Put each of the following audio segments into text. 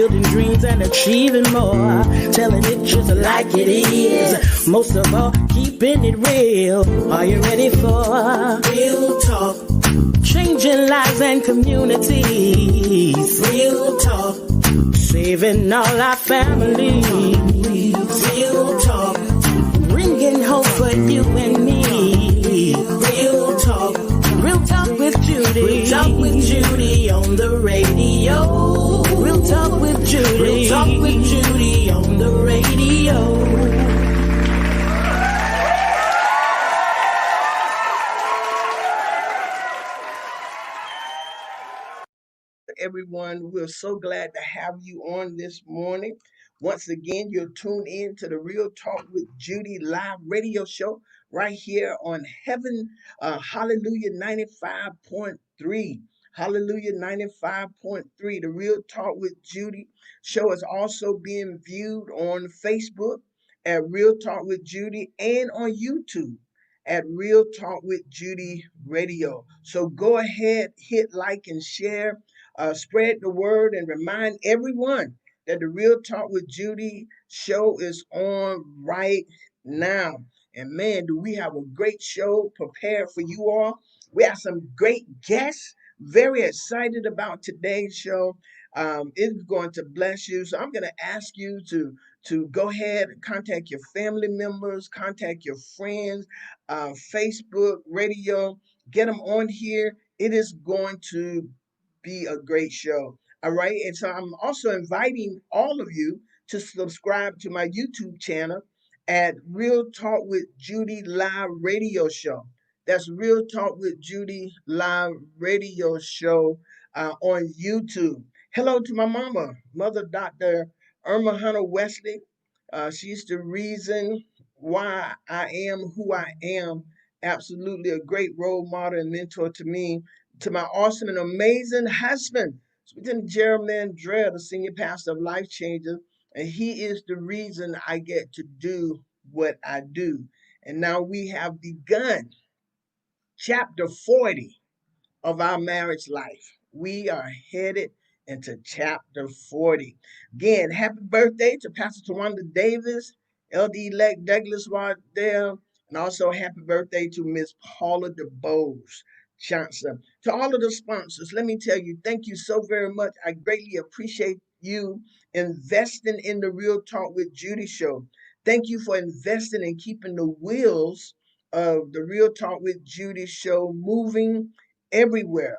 building dreams and achieving more, telling it just like it is. Most of all, keeping it real. Are you ready for real talk? Changing lives and communities. Real talk. Saving all our families. Real talk. Bringing hope for you and me. Real talk. Real talk with Judy. Real talk with Judy on the radio. Real talk with Judy. Real talk with Judy on the radio. Everyone, we're so glad to have you on this morning. Once again, you're tuned in to the Real Talk with Judy live radio show right here on Heaven, Hallelujah 95.3. Hallelujah 95.3. The Real Talk with Judy show is also being viewed on Facebook at Real Talk with Judy and on YouTube at Real Talk with Judy Radio. So go ahead, hit like and share. Spread the word and remind everyone that the Real Talk with Judy show is on right now. And man, do we have a great show prepared for you all. We have some great guests. Very excited about today's show. It's going to bless you. So I'm going to ask you to go ahead and contact your family members, contact your friends, Facebook, radio, get them on here. It is going to be a great show. All right. And so I'm also inviting all of you to subscribe to my YouTube channel at Real Talk with Judy Live Radio Show. That's Real Talk with Judy Live Radio Show on YouTube. Hello to my mama, Mother Dr. Irma Hunter Wesley. She's the reason why I am who I am. Absolutely a great role model and mentor to me, to my awesome and amazing husband, Lieutenant Jeremy Dre, the senior pastor of Life Changer, and he is the reason I get to do what I do. And now we have begun chapter 40 of our marriage life. We are headed into chapter 40. Again, happy birthday to Pastor Tawanda Davis, LD-elect Douglas Waddell, and also happy birthday to Miss Paula DeBose Johnson. To all of the sponsors, let me tell you, thank you so very much. I greatly appreciate you investing in the Real Talk with Judy show. Thank you for investing in keeping the wheels of the Real Talk with Judy show moving everywhere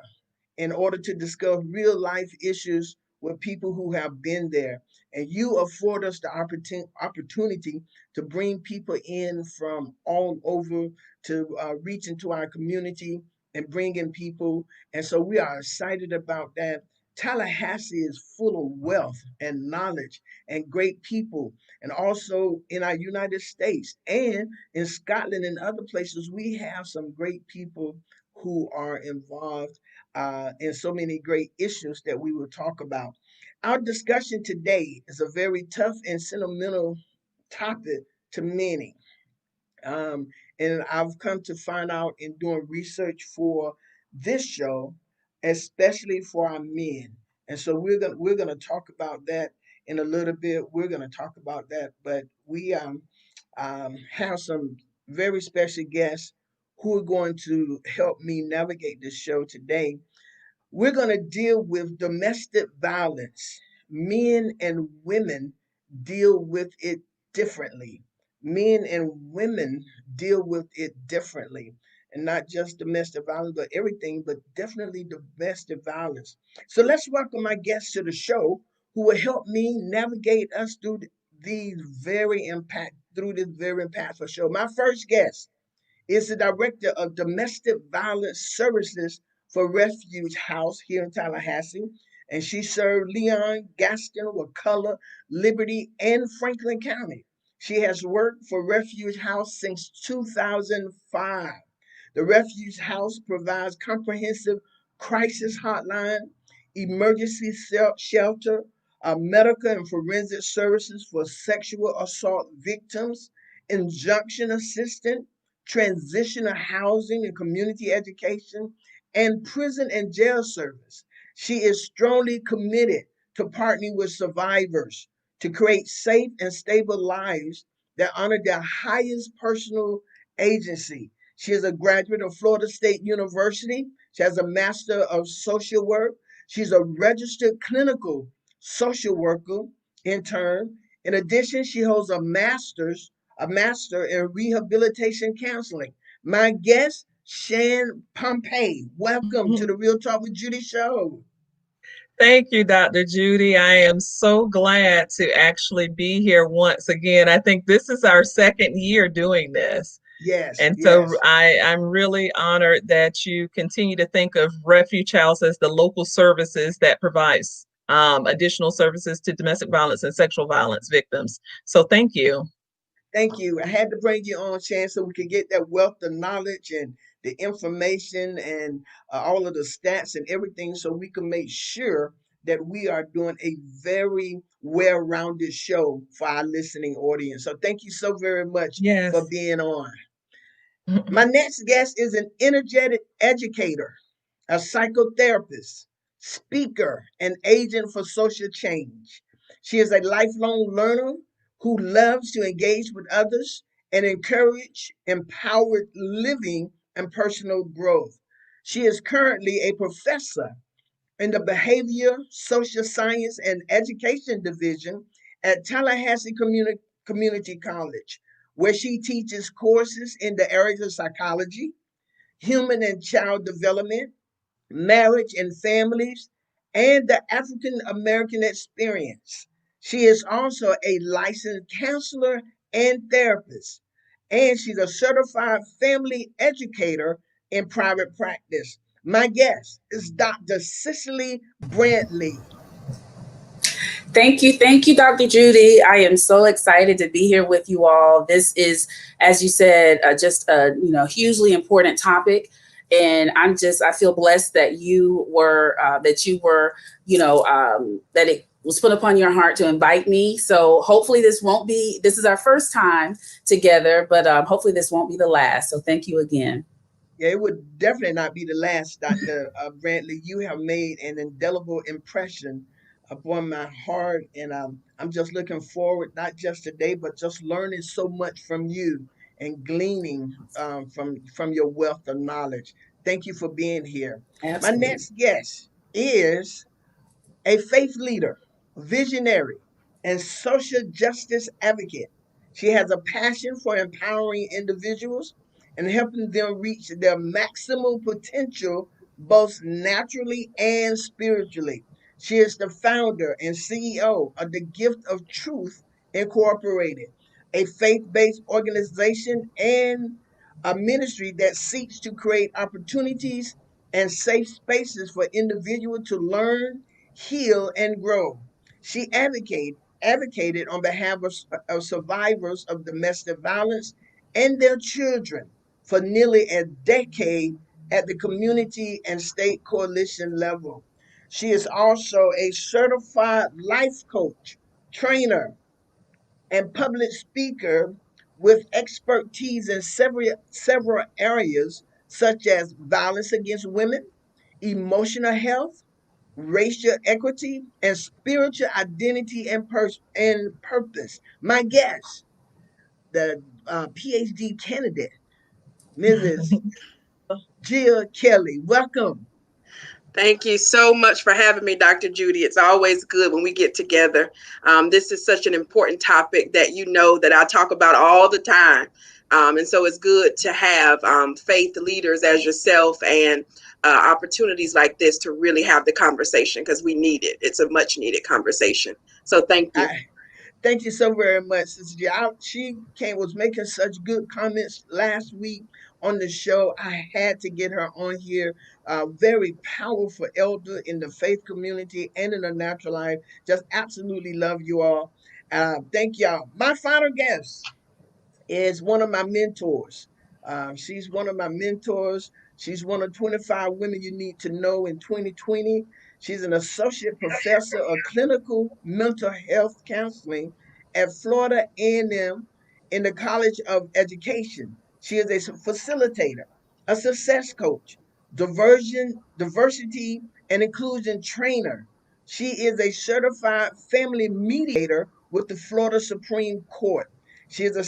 in order to discuss real life issues with people who have been there. And you afford us the opportunity to bring people in from all over to reach into our community and bring in people. And so we are excited about that. Tallahassee is full of wealth and knowledge and great people. And also in our United States and in Scotland and other places, we have some great people who are involved in so many great issues that we will talk about. Our discussion today is a very tough and sentimental topic to many. And I've come to find out in doing research for this show, especially for our men. And so we're gonna talk about that in a little bit. We're gonna talk about that, but we have some very special guests who are going to help me navigate this show today. We're going to deal with domestic violence. Men and women deal with it differently. Men and women deal with it differently. And not just domestic violence, but everything, but definitely domestic violence. So let's welcome my guests to the show who will help me navigate us through this very impactful show. My first guest is the director of domestic violence services for Refuge House here in Tallahassee. And she served Leon, Gaston, Wakulla, Liberty, and Franklin County. She has worked for Refuge House since 2005. The Refuge House provides comprehensive crisis hotline, emergency shelter, medical and forensic services for sexual assault victims, injunction assistance, transitional housing and community education, and prison and jail service. She is strongly committed to partnering with survivors to create safe and stable lives that honor their highest personal agency. She is a graduate of Florida State University. She has a Master of Social Work. She's a registered clinical social worker intern. In addition, she holds a master in rehabilitation counseling. My guest, Shan Pompey. Welcome to the Real Talk with Judy show. Thank you, Dr. Judy. I am so glad to actually be here once again. I think this is our second year doing this. Yes, And so yes. I'm really honored that you continue to think of Refuge House as the local services that provides additional services to domestic violence and sexual violence victims. So thank you. Thank you. I had to bring you on, Shan, so we could get that wealth of knowledge and the information and all of the stats and everything so we can make sure that we are doing a very well rounded show for our listening audience. So thank you so very much for Yes. being on. My next guest is an energetic educator, a psychotherapist, speaker, and agent for social change. She is a lifelong learner who loves to engage with others and encourage empowered living and personal growth. She is currently a professor in the Behavior, Social Science, and Education Division at Tallahassee Community College, where she teaches courses in the areas of psychology, human and child development, marriage and families, and the African American experience. She is also a licensed counselor and therapist, and she's a certified family educator in private practice. My guest is Dr. Cicely Brantley. Thank you, Dr. Judy. I am so excited to be here with you all. This is, as you said, just a hugely important topic, and I feel blessed that that it was put upon your heart to invite me. So hopefully this is our first time together, but hopefully this won't be the last. So thank you again. Yeah, it would definitely not be the last, Dr. Brantley. You have made an indelible impression upon my heart, and I'm just looking forward, not just today, but just learning so much from you and gleaning from your wealth of knowledge. Thank you for being here. My Absolutely. next guest is a faith leader, visionary, and social justice advocate. She has a passion for empowering individuals and helping them reach their maximum potential both naturally and spiritually. She is the founder and CEO of the Gift of Truth Incorporated, a faith based organization and a ministry that seeks to create opportunities and safe spaces for individuals to learn, heal, and grow. She advocated on behalf of survivors of domestic violence and their children for nearly a decade at the community and state coalition level. She is also a certified life coach, trainer, and public speaker with expertise in several areas such as violence against women, emotional health, racial equity, and spiritual identity and purpose. My guest, the PhD candidate, Mrs. Jill Kelly. Welcome. Thank you so much for having me, Dr. Judy. It's always good when we get together. This is such an important topic that you know that I talk about all the time. And so it's good to have faith leaders as yourself and opportunities like this to really have the conversation because we need it. It's a much needed conversation. So thank you. I, Thank you so very much, Sister G. She was making such good comments last week on the show. I had to get her on here. Very powerful elder in the faith community and in the natural life. Just absolutely love you all. Thank y'all. My final guest is one of my mentors. She's one of my mentors. She's one of 25 women you need to know in 2020. She's an associate professor of clinical mental health counseling at Florida A&M in the College of Education. She is a facilitator, a success coach, diversity and inclusion trainer, She is a certified family mediator with the Florida Supreme Court. She is a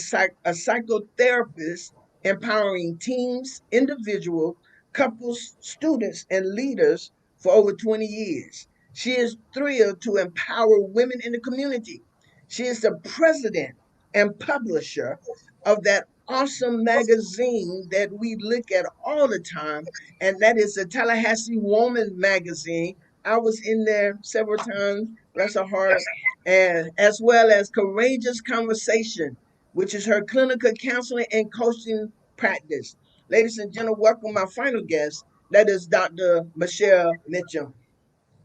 psychotherapist empowering teams, individuals, couples, students, and leaders for over 20 years. She is thrilled to empower women in the community. She is the president and publisher of that awesome magazine that we look at all the time, and that is the Tallahassee Woman magazine. I was in there several times, bless her heart, and as well as Courageous Conversation, which is her clinical counseling and coaching practice. Ladies and gentlemen, welcome my final guest. That is Dr. Michelle Mitchell.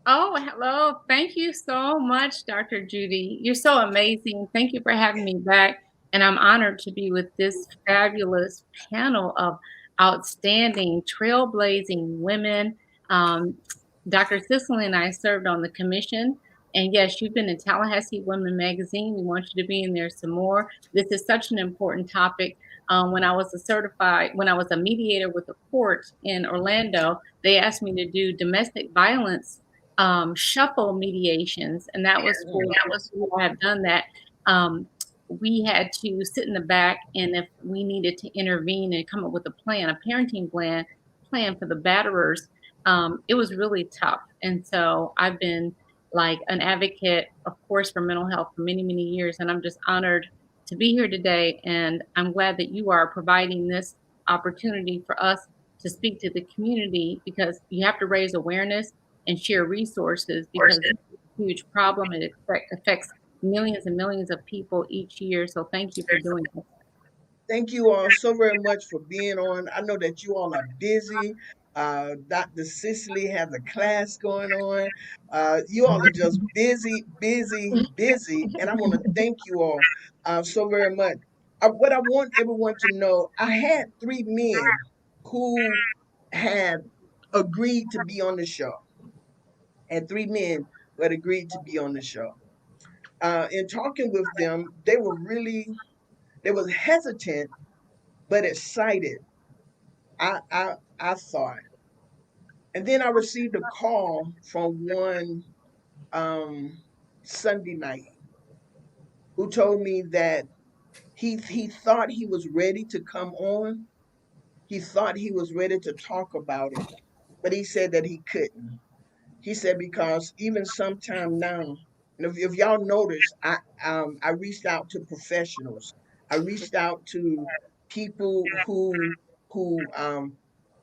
Oh, hello. Thank you so much, Dr. Judy. You're so amazing. Thank you for having me back. And I'm honored to be with this fabulous panel of outstanding, trailblazing women. Um, Dr. Cicely and I served on the commission. And yes, you've been in Tallahassee Women Magazine. We want you to be in there some more. This is such an important topic. When I was a mediator with the court in Orlando, they asked me to do domestic violence shuffle mediations, and that was for who have done that. Um, we had to sit in the back, and if we needed to intervene and come up with a plan, a parenting plan for the batterers, it was really tough. And so I've been like an advocate, of course, for mental health for many, many years, and I'm just honored to be here today. And I'm glad that you are providing this opportunity for us to speak to the community, because you have to raise awareness and share resources, because it's a huge problem. It affects millions and millions of people each year. So thank you for doing this. Thank you all so very much for being on. I know that you all are busy. Dr. Cicely has a class going on. You all are just busy, busy, busy. And I want to thank you all so very much. What I want everyone to know, I had three men who had agreed to be on the show, and three men who had agreed to be on the show. In talking with them, they was hesitant but excited. I thought. And then I received a call from one um, Sunday night who told me that he thought he was ready to come on. He thought he was ready to talk about it, but he said that he couldn't. He said because even sometime now, and if y'all notice, I reached out to professionals. I reached out to people who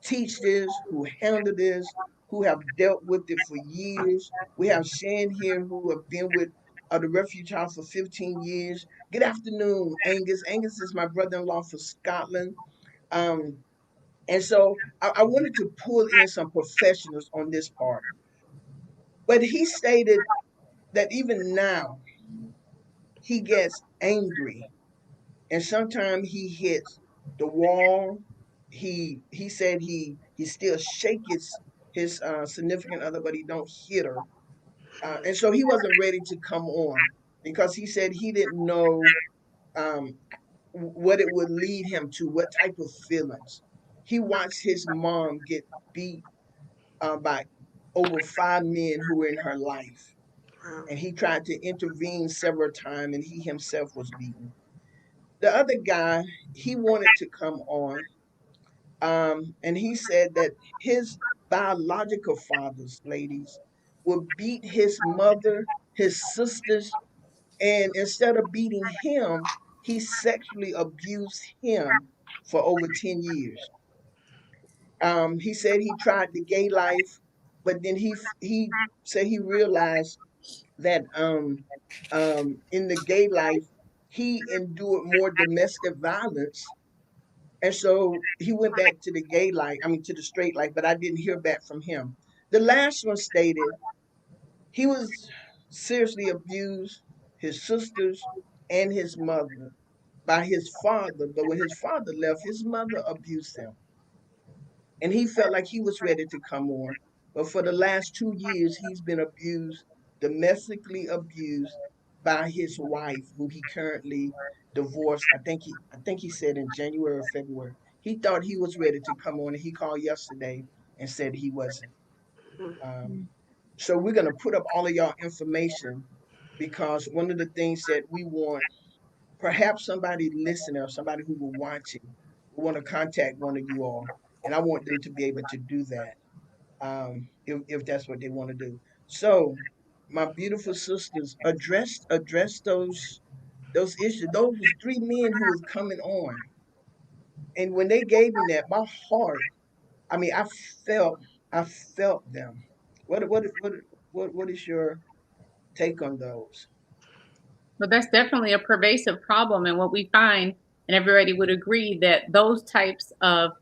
teach this, who handle this, who have dealt with it for years. We have Shan here who have been with the Refuge House for 15 years. Good afternoon, Angus. Angus is my brother-in-law for Scotland. Um, and so I wanted to pull in some professionals on this part. But he stated that even now he gets angry and sometimes he hits the wall. He said he still shakes his significant other, but he don't hit her. And so he wasn't ready to come on because he said he didn't know um, what it would lead him to, what type of feelings. He watched his mom get beat by over five men who were in her life, Wow. and he tried to intervene several times, and he himself was beaten. The other guy, he wanted to come on, and he said that his biological fathers, ladies, would beat his mother, his sisters, and instead of beating him, he sexually abused him for over 10 years. He said he tried the gay life, but then he said he realized that in the gay life he endured more domestic violence, and so he went back to the gay life, I mean to the straight life, but I didn't hear back from him. The last one stated he was seriously abused, his sisters and his mother, by his father, but when his father left, his mother abused him, and he felt like he was ready to come on. But for the last 2 years, he's been abused, domestically abused by his wife, who he currently divorced. I think he said in January or February. He thought he was ready to come on, and he called yesterday and said he wasn't. Mhm. Um, So we're going to put up all of y'all information, because one of the things that we want, perhaps somebody listening or somebody who will watching will want to contact one of you all, and I want them to be able to do that, if that's what they want to do. So, my beautiful sisters, address those issues. Those was three men who was coming on, and when they gave me that, my heart. I mean, felt, I felt them. What is your take on those? But that's definitely a pervasive problem. And what we find, and everybody would agree, that those types of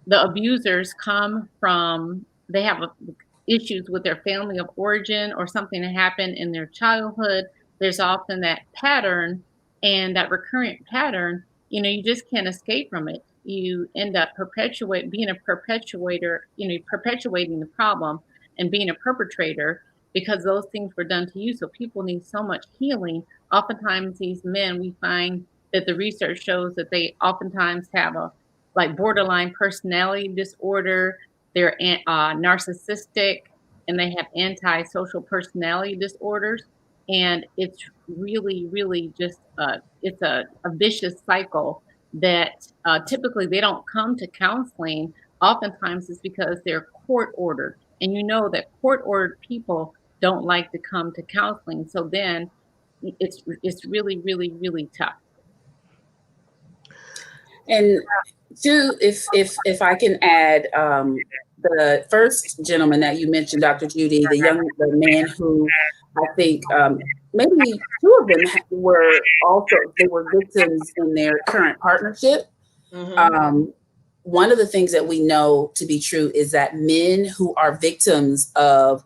the abusers come from, they have issues with their family of origin or something that happened in their childhood. There's often that pattern, and that recurrent pattern, you just can't escape from it. You end up being a perpetuator, perpetuating the problem and being a perpetrator, because those things were done to you. So people need so much healing. Oftentimes these men, we find that the research shows that they oftentimes have a like borderline personality disorder. They're narcissistic, and they have antisocial personality disorders. And it's really, really just it's a vicious cycle that typically they don't come to counseling. Oftentimes it's because they're court ordered, and that court ordered people don't like to come to counseling. So then it's really, really, really tough. And two, if I can add, the first gentleman that you mentioned, Dr. Judy, the man who I think maybe two of them they were victims in their current partnership. Mm-hmm. One of the things that we know to be true is that men who are victims of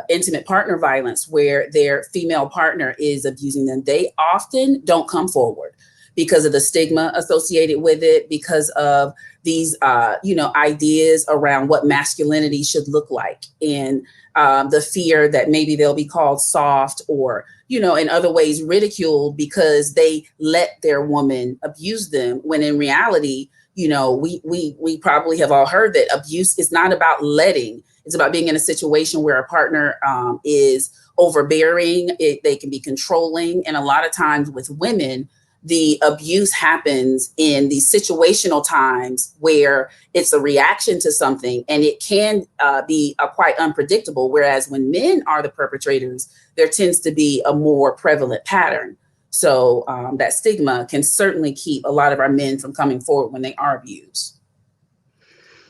intimate partner violence, where their female partner is abusing them, they often don't come forward because of the stigma associated with it, because of these, ideas around what masculinity should look like, and the fear that maybe they'll be called soft or, in other ways ridiculed because they let their woman abuse them. When in reality, we probably have all heard that abuse is not about letting. It's about being in a situation where a partner is overbearing. They can be controlling. And a lot of times with women, the abuse happens in these situational times where it's a reaction to something, and it can be quite unpredictable. Whereas when men are the perpetrators, there tends to be a more prevalent pattern. So that stigma can certainly keep a lot of our men from coming forward when they are abused.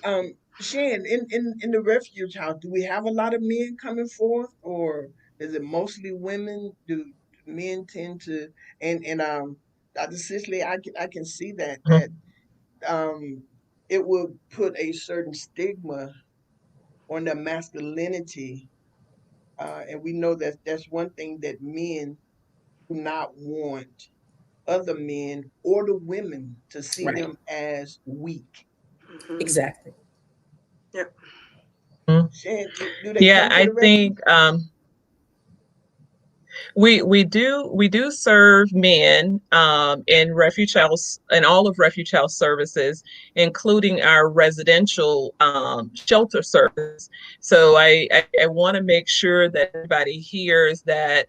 Shan, in the refuge house, do we have a lot of men coming forth, or is it mostly women? Do men tend to, and Dr. Sisley, I can see that it will put a certain stigma on the masculinity, and we know that that's one thing that men do not want other men or the women to see Right. them as weak. Mm-hmm. Exactly. Yep. Shan, do they come to I the think we do serve men in refuge house and all of refuge house services, including our residential shelter service. So I want to make sure that everybody hears that,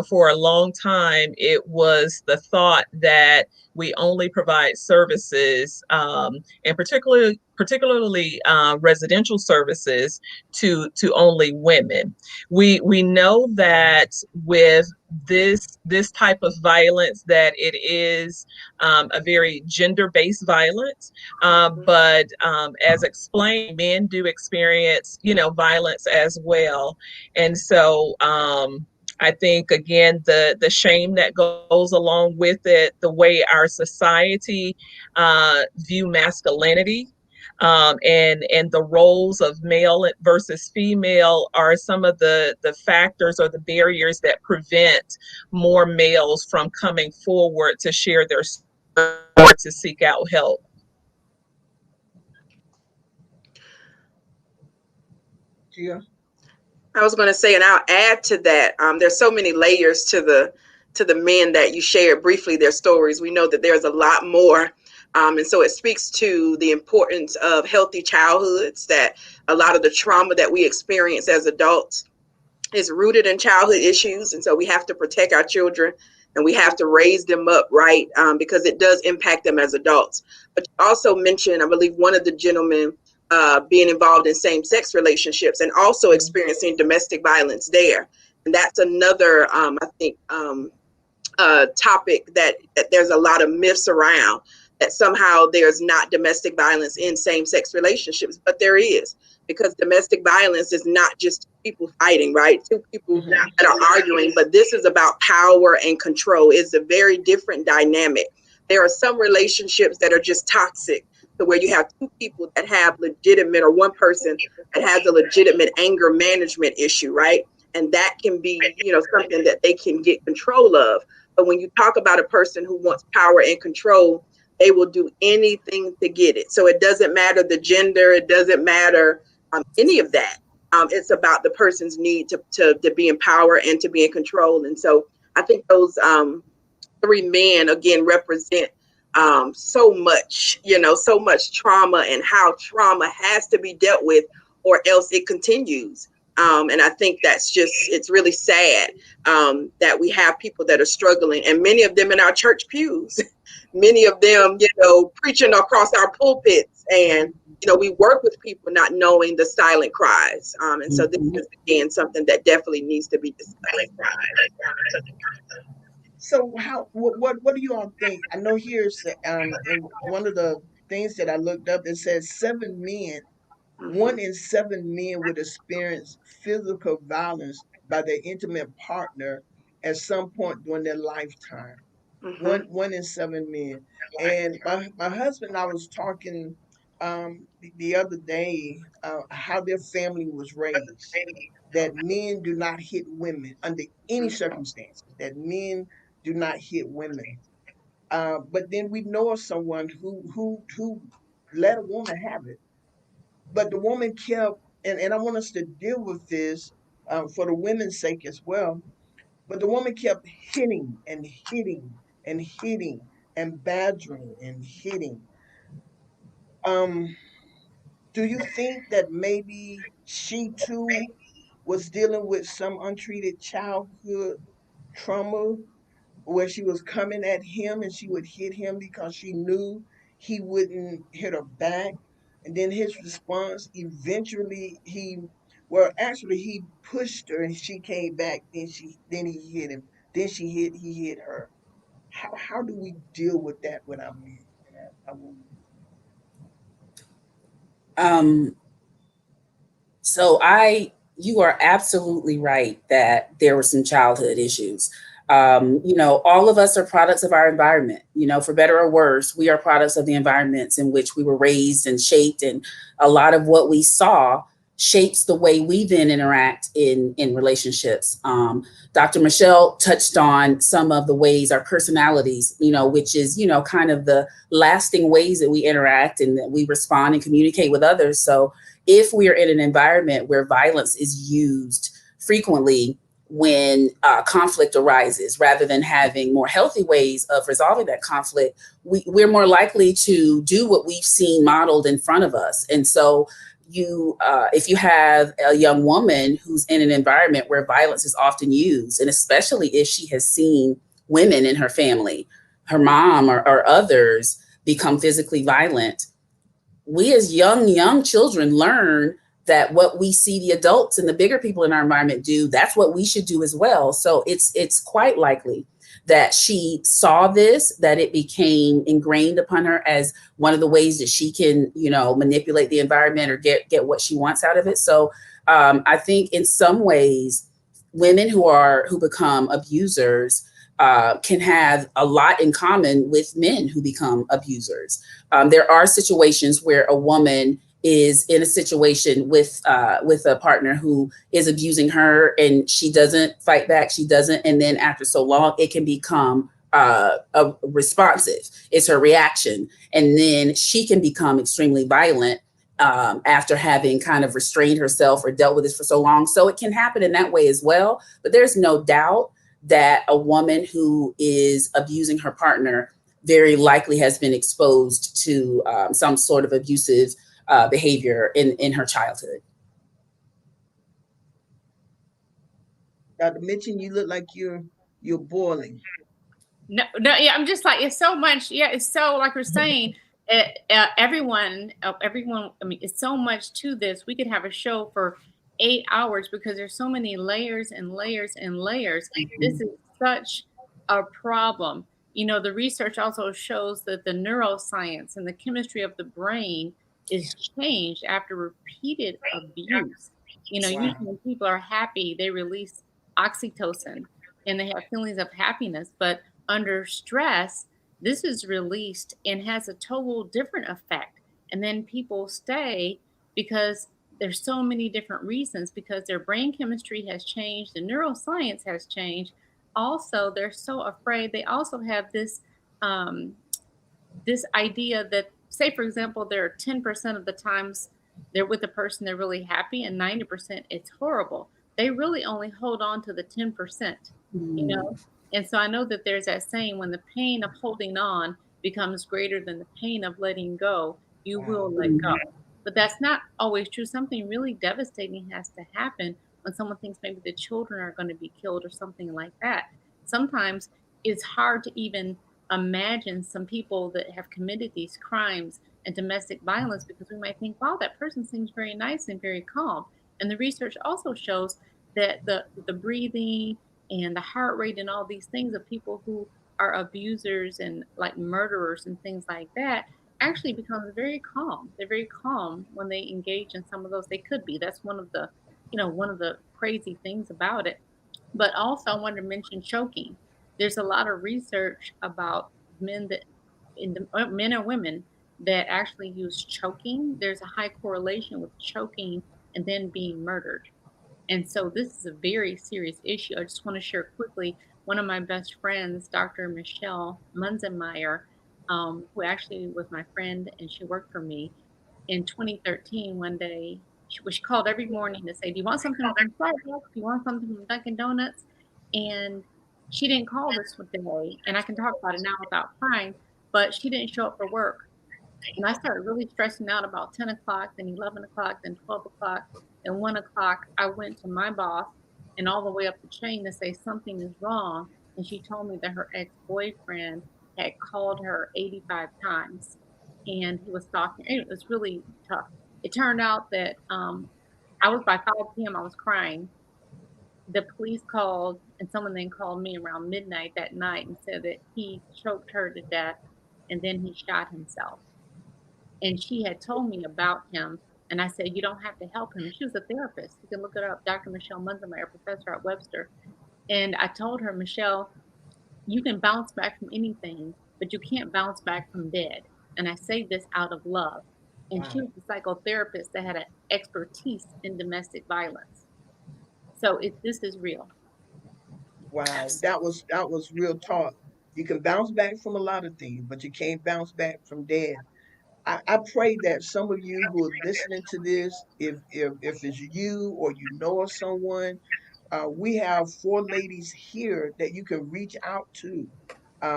for a long time it was the thought that we only provide services, and particularly residential services to only women. We know that with this type of violence, that it is a very gender-based violence, but as explained, men do experience violence as well. And so I think, again, the shame that goes along with it, the way our society view masculinity, and the roles of male versus female are some of the factors or the barriers that prevent more males from coming forward to share their story or to seek out help. Yeah. I was going to say, and I'll add to that. There's so many layers to the men that you shared briefly their stories. We know that there's a lot more And so it speaks to the importance of healthy childhoods, that a lot of the trauma that we experience as adults is rooted in childhood issues. And so we have to protect our children and we have to raise them up right, because it does impact them as adults. But you also mentioned, I believe, one of the gentlemen being involved in same-sex relationships and also experiencing domestic violence there. And that's another, I think, topic that there's a lot of myths around, that somehow there's not domestic violence in same-sex relationships, but there is, because domestic violence is not just people fighting, right? Two people that are arguing, but this is about power and control. It's a very different dynamic. There are some relationships that are just toxic, to where you have two people that have legitimate, or one person that has a legitimate anger management issue, right? And that can be, something that they can get control of. But when you talk about a person who wants power and control, they will do anything to get it. So it doesn't matter the gender, it doesn't matter any of that. It's about the person's need to be in power and to be in control. And so I think those three men, again, represent so much, so much trauma, and how trauma has to be dealt with, or else it continues. And I think it's really sad that we have people that are struggling, and many of them in our church pews, many of them, preaching across our pulpits. And, we work with people not knowing the silent cries. And so this is, again, something that definitely needs to be discussed. So what do you all think? I know here's in one of the things that I looked up, it says 7 men, 1 in 7 men would experience physical violence by their intimate partner at some point during their lifetime. One in 7 men. And my husband and I was talking the other day, how their family was raised. That men do not hit women under any circumstances. That men do not hit women. But then we know of someone who let a woman have it, but the woman kept. And I want us to deal with this for the women's sake as well. But the woman kept hitting and hitting and hitting and badgering and hitting. Um, do you think that maybe she too was dealing with some untreated childhood trauma, where she was coming at him and she would hit him because she knew he wouldn't hit her back? And then his response, eventually he pushed her and she came back. Then he hit him. Then he hit her. How do we deal with that with our men and our women? Um, so you are absolutely right that there were some childhood issues. All of us are products of our environment, for better or worse, we are products of the environments in which we were raised and shaped. And a lot of what we saw shapes the way we then interact in relationships. Dr. Michelle touched on some of the ways our personalities, which is, kind of the lasting ways that we interact and that we respond and communicate with others. So if we are in an environment where violence is used frequently, when conflict arises, rather than having more healthy ways of resolving that conflict, we're more likely to do what we've seen modeled in front of us. And so if you have a young woman who's in an environment where violence is often used, and especially if she has seen women in her family, her mom or others, become physically violent, we as young children learn that what we see the adults and the bigger people in our environment do, that's what we should do as well. So it's quite likely that she saw this, that it became ingrained upon her as one of the ways that she can, manipulate the environment or get what she wants out of it. So I think in some ways, women who become abusers can have a lot in common with men who become abusers. There are situations where a woman is in a situation with a partner who is abusing her and she doesn't fight back, and then after so long, it can become responsive. It's her reaction. And then she can become extremely violent after having kind of restrained herself or dealt with this for so long. So it can happen in that way as well. But there's no doubt that a woman who is abusing her partner, very likely has been exposed to some sort of abusive behavior in her childhood. Dr. Mitchell, you look like you're boiling. No, yeah, I'm just like, it's so much. Yeah, it's so, like we're saying, everyone. I mean, it's so much to this. We could have a show for 8 hours because there's so many layers and layers and layers. This is such a problem. You know, the research also shows that the neuroscience and the chemistry of the brain is changed after repeated abuse. You know, usually when people are happy, they release oxytocin and they have feelings of happiness, but under stress, this is released and has a total different effect. And then people stay because there's so many different reasons, because their brain chemistry has changed, the neuroscience has changed. Also, they're so afraid. They also have um, this idea that, say, for example, there are 10% of the times they're with a person they're really happy, and 90% it's horrible. They really only hold on to the 10%, you know? And so I know that there's that saying, when the pain of holding on becomes greater than the pain of letting go, you will let go. But that's not always true. Something really devastating has to happen when someone thinks maybe the children are going to be killed or something like that. Sometimes it's hard to even imagine some people that have committed these crimes and domestic violence, because we might think, wow, that person seems very nice and very calm. And the research also shows that the breathing and the heart rate and all these things of people who are abusers and like murderers and things like that actually becomes very calm. They're very calm when they engage in some of those. They could be. That's one of the, one of the crazy things about it. But also, I wanted to mention choking. There's a lot of research about men that, men and women that actually use choking. There's a high correlation with choking and then being murdered. And so this is a very serious issue. I just want to share quickly, one of my best friends, Dr. Michelle Munzenmeyer, who actually was my friend and she worked for me, in 2013, one day, she called every morning to say, do you want something from Starbucks? Do you want something from Dunkin' Donuts? And she didn't call this day. And I can talk about it now without crying, but she didn't show up for work. And I started really stressing out about 10 o'clock, then 11 o'clock, then 12 o'clock, then 1 o'clock. I went to my boss and all the way up the chain to say something is wrong. And she told me that her ex-boyfriend had called her 85 times and he was stalking. It was really tough. It turned out that I was, by 5 p.m., I was crying. The police called, and someone then called me around midnight that night and said that he choked her to death and then he shot himself. And she had told me about him, and I said, you don't have to help him. She was a therapist. You can look it up, Dr. Michelle Munzenmeyer, professor at Webster. And I told her, Michelle, you can bounce back from anything, but you can't bounce back from dead. And I say this out of love. And she was a psychotherapist that had an expertise in domestic violence. So this is real. Wow, that was real talk. You can bounce back from a lot of things, but you can't bounce back from dead. I pray that some of you who are listening to this, if it's you or you know of someone, we have 4 ladies here that you can reach out to.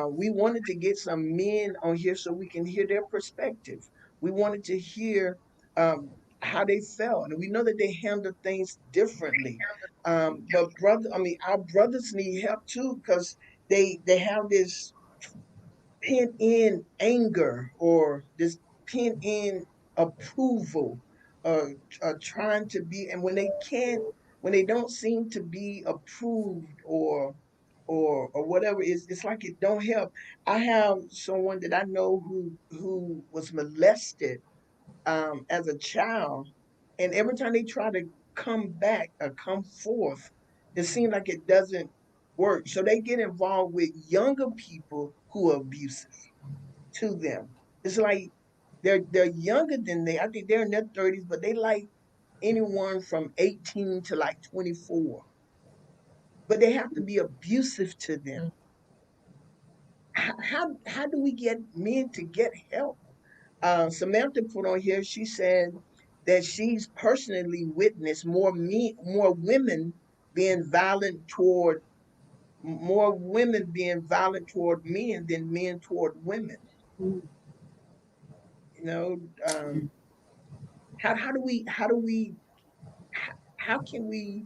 We wanted to get some men on here so we can hear their perspective. We wanted to hear how they felt, and we know that they handle things differently. But our brothers need help too, because they have this pent in anger or this pent in approval, uh, trying to be, and when they don't seem to be approved or whatever, it's like it don't help. I have someone that I know who was molested as a child, and every time they try to come back or come forth, it seems like it doesn't work. So they get involved with younger people who are abusive to them. It's like they're younger than they. I think they're in their 30s, but they like anyone from 18 to like 24. But they have to be abusive to them. How do we get men to get help? Samantha put on here. She said that she's personally witnessed more women being violent toward more women being violent toward men than men toward women. Mm. You know, how do we how can we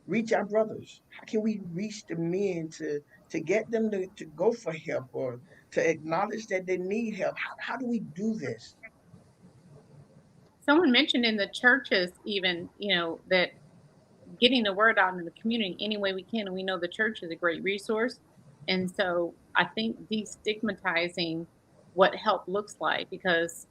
reach our brothers? How can we reach the men to get them to go for help or to acknowledge that they need help? How do we do this? Someone mentioned in the churches, even, that getting the word out in the community any way we can. And we know the church is a great resource. And so I think destigmatizing what help looks like, because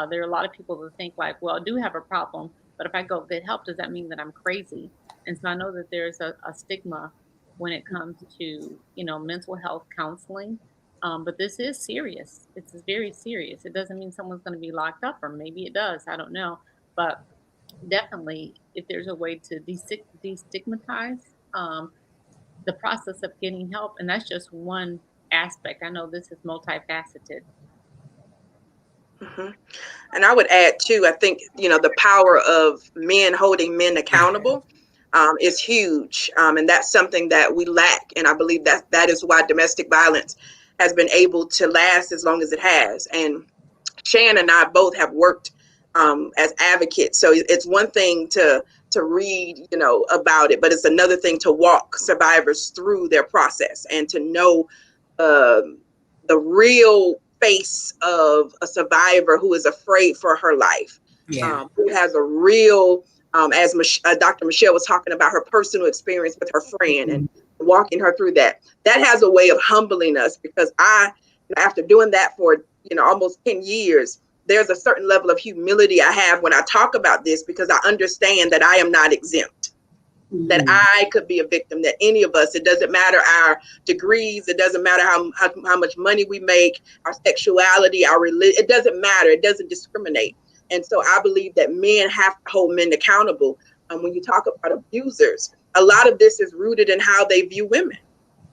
there are a lot of people that think like, well, I do have a problem, but if I go get help, does that mean that I'm crazy? And so I know that there's a stigma when it comes to, mental health counseling. But this is serious. It's very serious. It doesn't mean someone's going to be locked up, or maybe it does. I don't know. But definitely, if there's a way to destigmatize the process of getting help, and that's just one aspect. I know this is multifaceted. hmm And I would add too, I think, the power of men holding men accountable is huge. And that's something that we lack. And I believe that is why domestic violence has been able to last as long as it has. And Shan and I both have worked as advocates. So it's one thing to read, about it, but it's another thing to walk survivors through their process and to know um the real face of a survivor who is afraid for her life, Yeah. who has a real, as Dr. Michelle was talking about her personal experience with her friend and walking her through that. That has a way of humbling us, because after doing that for almost 10 years, there's a certain level of humility I have when I talk about this, because I understand that I am not exempt, that Mhm. I could be a victim, that any of us, it doesn't matter our degrees, it doesn't matter how much money we make, our sexuality, our religion, it doesn't matter, it doesn't discriminate. And so I believe that men have to hold men accountable. When you talk about abusers, a lot of this is rooted in how they view women.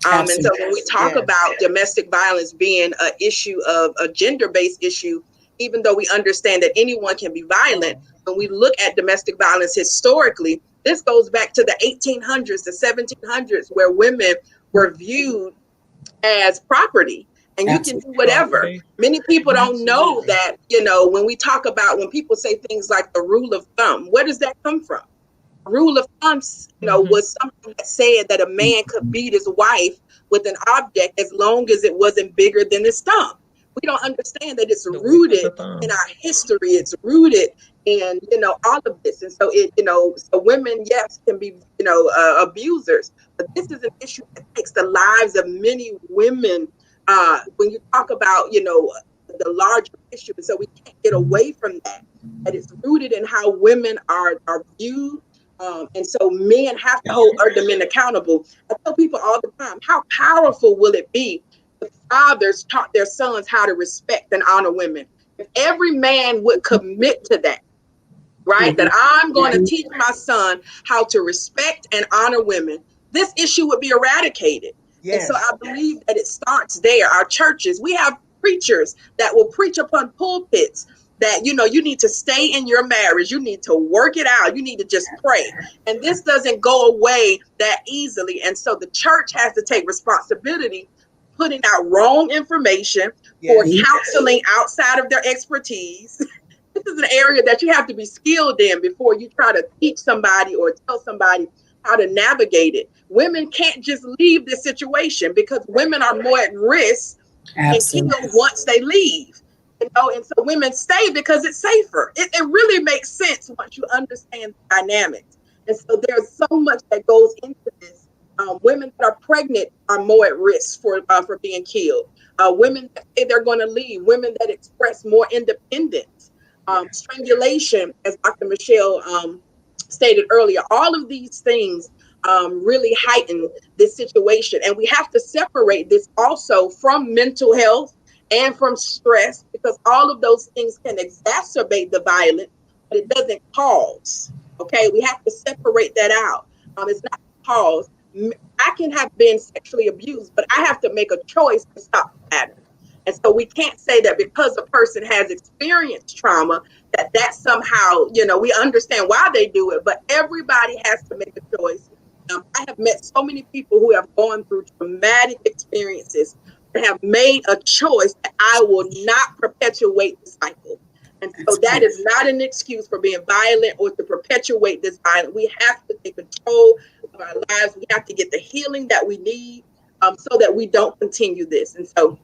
And so Absolutely. when we talk Yes. about domestic violence being an issue of a gender-based issue, even though we understand that anyone can be violent, when we look at domestic violence historically, this goes back to the 1800s, the 1700s, where women were viewed as property and you can do whatever. Many people don't know that, when we talk about, when people say things like the rule of thumb, where does that come from? Rule of thumb, was something that said that a man could beat his wife with an object as long as it wasn't bigger than his thumb. We don't understand that it's The width of rooted the thumb. in our history. It's rooted in, all of this. And so so women, yes, can be, abusers, but this is an issue that takes the lives of many women. When you talk about, the larger issue. And so we can't get away from that it's rooted in how women are viewed. And so men have to hold other men accountable. I tell people all the time, how powerful will it be if fathers taught their sons how to respect and honor women? If every man would commit to that, right? That I'm going to teach my son how to respect and honor women, this issue would be eradicated. And so Yes. I believe that it starts there. Our churches, we have preachers that will preach upon pulpits that, you need to stay in your marriage. You need to work it out. You need to just pray. And this doesn't go away that easily. And so the church has to take responsibility, putting out wrong information or Yes. counseling outside of their expertise. This is an area that you have to be skilled in before you try to teach somebody or tell somebody how to navigate it. Women can't just leave this situation, because women are more at risk and killed once they leave. And so women stay because it's safer. It really makes sense once you understand the dynamics. And so there's so much that goes into this. Women that are pregnant are more at risk for being killed. Women that say they're going to leave. Women that express more independence. Strangulation, as Dr. Michelle stated earlier. All of these things really heighten this situation. And we have to separate this also from mental health and from stress, because all of those things can exacerbate the violence, but it doesn't cause. Okay, we have to separate that out. It's not cause. I can have been sexually abused, but I have to make a choice to stop the pattern. And so we can't say that because a person has experienced trauma, that somehow, we understand why they do it, but everybody has to make a choice I have met so many people who have gone through traumatic experiences and have made a choice that I will not perpetuate the cycle. And so that is not an excuse for being violent or to perpetuate this violence. We have to take control of our lives. We have to get the healing that we need so that we don't continue this. And so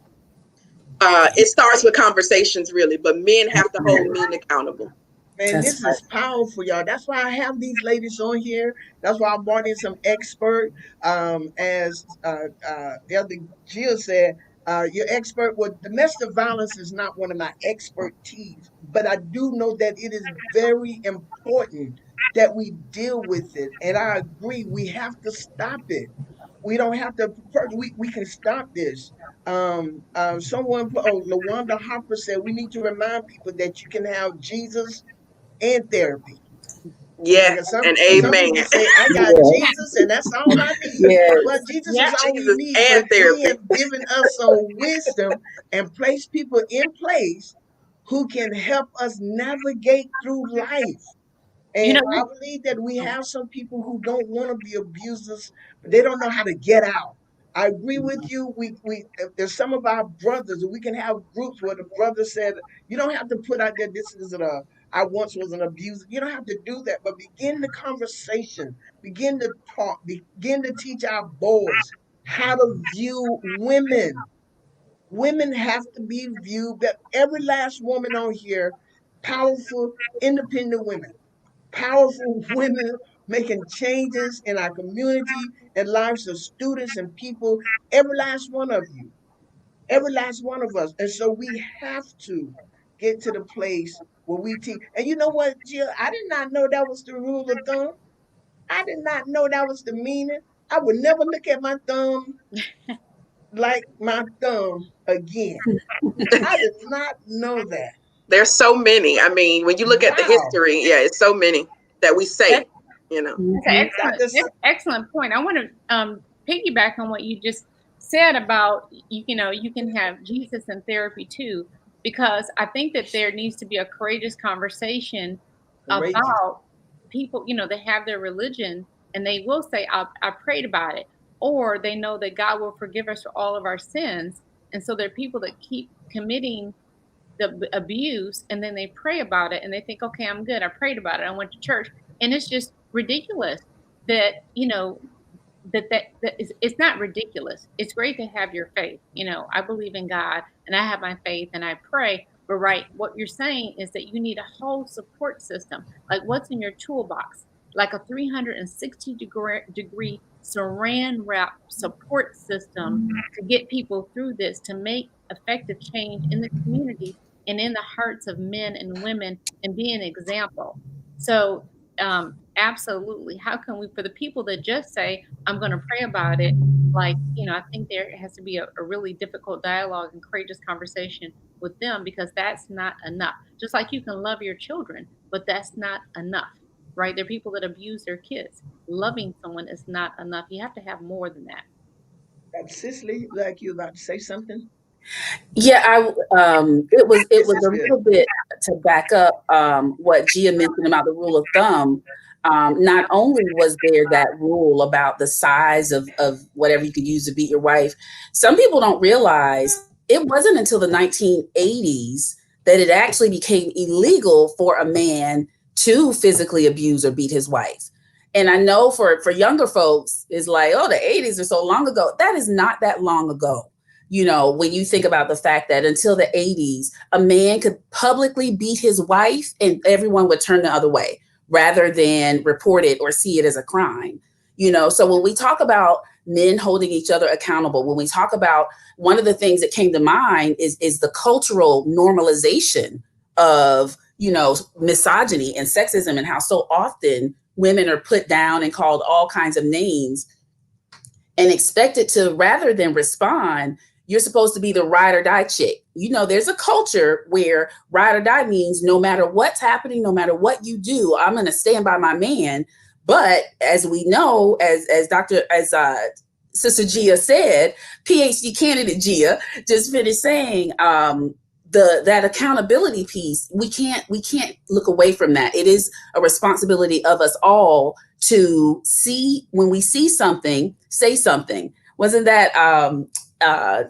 it starts with conversations, really, but men have to hold men accountable. Man, this is powerful, y'all. That's why I have these ladies on here. That's why I brought in some expert. As Elder Jill said, your expert. Well, domestic violence is not one of my expertise, but I do know that it is very important that we deal with it. And I agree, we have to stop it. We don't have to. We can stop this. Someone, Lawanda Hopper said, we need to remind people that you can have Jesus and therapy. Yeah, Because some and people amen. say, I got Jesus and that's all I need. Well, Jesus Yeah. is all we Jesus need, and but he therapy. has given us some wisdom and placed people in place who can help us navigate through life. You And know, I believe that we have some people who don't want to be abusers, but they don't know how to get out. I agree with you. There's some of our brothers, we can have groups where the brother said, you don't have to put out there, this is I once was an abuser. You don't have to do that, but begin the conversation, begin to talk, begin to teach our boys how to view women. Women have to be viewed, that every last woman on here, powerful, independent women, powerful women making changes in our community and lives of students and people, every last one of you, every last one of us. And so we have to get to the place where we teach. And you know what, Jill? I did not know that was the rule of thumb. I did not know that was the meaning. I would never look at my thumb like my thumb again. I did not know that. There's so many. I mean, when you look at the Wow. history, yeah, it's so many that we say, that's, you know. that's an excellent point. I want to piggyback on what you just said about, you can have Jesus in therapy too, because I think that there needs to be a courageous conversation Courageous. about people, they have their religion and they will say, I prayed about it, or they know that God will forgive us for all of our sins. And so there are people that keep committing the abuse and then they pray about it and they think, okay, I'm good. I prayed about it. I went to church. And it's just ridiculous that, it's not ridiculous. It's great to have your faith. I believe in God and I have my faith and I pray. But right, what you're saying is that you need a whole support system. Like what's in your toolbox? Like a 360-degree saran wrap support system to get people through this, to make effective change in the community and in the hearts of men and women and be an example. So absolutely. How can we, for the people that just say, I'm going to pray about it, like, I think there has to be a really difficult dialogue and courageous conversation with them, because that's not enough. Just like you can love your children, but that's not enough, right? There are people that abuse their kids. Loving someone is not enough. You have to have more than that. Cicely, like you about to say something? Yeah, it was This a is good. little bit to back up what Gia mentioned about the rule of thumb. Not only was there that rule about the size of whatever you could use to beat your wife, some people don't realize it wasn't until the 1980s that it actually became illegal for a man to physically abuse or beat his wife. And I know for younger folks, it's like, oh, the 80s are so long ago. That is not that long ago. When you think about the fact that until the 80s, a man could publicly beat his wife and everyone would turn the other way rather than report it or see it as a crime. So when we talk about men holding each other accountable, when we talk about, one of the things that came to mind is the cultural normalization of, misogyny and sexism, and how so often women are put down and called all kinds of names and expected to, rather than respond, you're supposed to be the ride or die chick. There's a culture where ride or die means no matter what's happening, no matter what you do, I'm going to stand by my man. But as we know, as Sister Gia said, PhD candidate Gia just finished saying, that accountability piece, we can't look away from that. It is a responsibility of us all to see, when we see something, say something. Wasn't that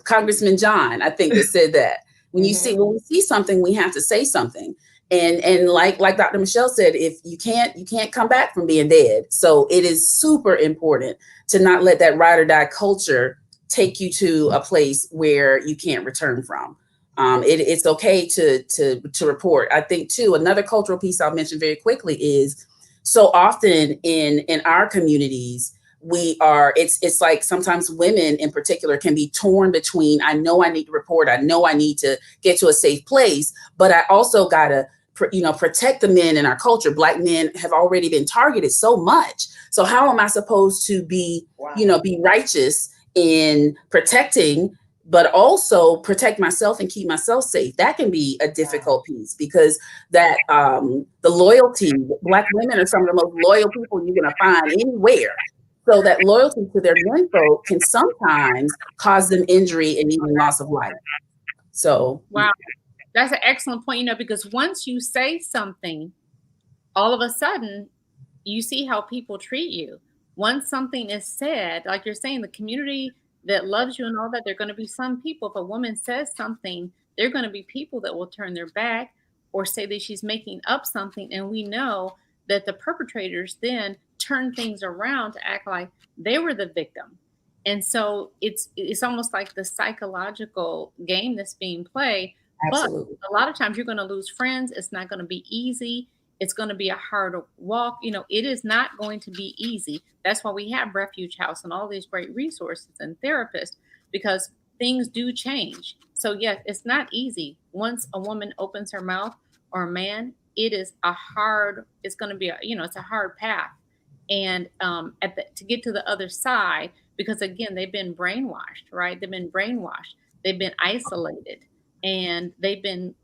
Congressman John, I think, that said that when we see something, we have to say something. And like Dr. Michelle said, if you can't come back from being dead. So it is super important to not let that ride or die culture take you to a place where you can't return from. It's okay to report. I think too, another cultural piece I'll mention very quickly is, so often in our communities, it's like sometimes women in particular can be torn between, I know I need to report, I know I need to get to a safe place, but I also gotta protect the men in our culture. Black men have already been targeted so much. So how am I supposed to be, be righteous in protecting, but also protect myself and keep myself safe? That can be a difficult piece, because that the loyalty, Black women are some of the most loyal people you're gonna find anywhere. So that loyalty to their menfolk can sometimes cause them injury and even loss of life. So wow, that's an excellent point, because once you say something, all of a sudden you see how people treat you. Once something is said, like you're saying, the community that loves you and all that, there are going to be some people, if a woman says something, there are going to be people that will turn their back or say that she's making up something. And we know that the perpetrators then turn things around to act like they were the victim. And so it's almost like the psychological game that's being played. absolutely. But a lot of times you're going to lose friends. It's not going to be easy. It's going to be a hard walk. It is not going to be easy. That's why we have Refuge House and all these great resources and therapists, because things do change. So yes, it's not easy. Once a woman opens her mouth, or a man, it's going to be it's a hard path. And to get to the other side, because again, they've been brainwashed, right? They've been brainwashed. They've been isolated, and they've been,